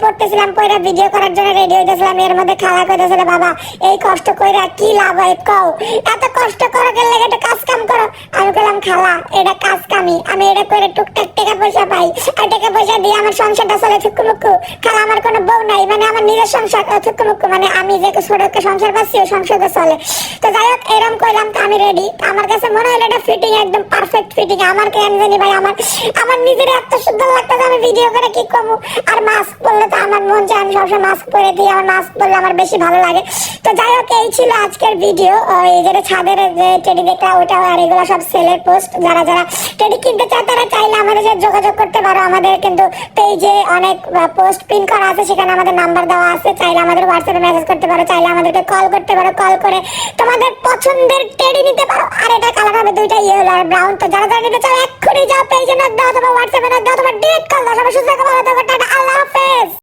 পড়তেছিলাম, পড়া ভিডিও করার জন্য রেডি হইতেছিলাম, এর মধ্যে খালা কইতেছিল বাবা এই কষ্ট কইরা কি লাভ হয় কও, এত কষ্ট করো কেন লাগে, একটা কাজ কাম করো। আমি কইলাম খালা এটা কাজ কামি, আমি এটা করে টুকটাক টাকা পয়সা পাই, আর টাকা পয়সা দিয়ে আমার সংসারটা চলে থুকুমুকু। খালা আমার কোনো বউ নাই, মানে আমার নিজের সংসার থুকুমুকু, মানে আমি যে ছোট একটা সংসার পাচ্ছি ওই সংসারটা চলে। তো যাই হোক এরকম কইলাম, তো আমি রেডি। আমার কাছে মনে হলো এটা ফিটিং একদম পারফেক্ট ফিটিং। আমার কেন জানি ভাই আমার নিজের এত সুন্দর লাগতেছে, আমি ভিডিও করে কি করবো। আর মাস্ক পরলে তো আমার মন চায় আমি সবসময় মাস্ক পরে দিই, আমার মাস্ক পরলে আমার বেশি ভালো লাগে। তো যাই হোক এই ছিল আজকের ভিডিও। ওই যেটা ছাদের যে টেডি দেখলা ওটা, আর এগুলো সব সেলের পোস্ট। যারা যারা টেডি কিনতে চায় তারা চাইলে আমাদের সাথে যোগাযোগ করতে পারো। আমাদের কিন্তু পেজে অনেক পোস্ট পিন করা আছে, সেখানে আমাদের নাম্বার দেওয়া আছে, চাইলে আমাদের হোয়াটসঅ্যাপে মেসেজ করতে পারো, চাইলে আমাদেরকে কল করতে পারো, কল করে তোমাদের পছন্দের টেডি নিতে পারো। আর এটা কালার হবে দুইটা ইয়েলো আর ব্রাউন। তো যারা যারা নিতে চাও এক্ষুনি যাও পেজে নক দাও, অথবা হোয়াটসঅ্যাপে নক দাও, অথবা ডিরেক্ট কল দাও। সবাই সুস্থ থাকো, ভালো থাকো, টাটা, আল্লাহ হাফেজ।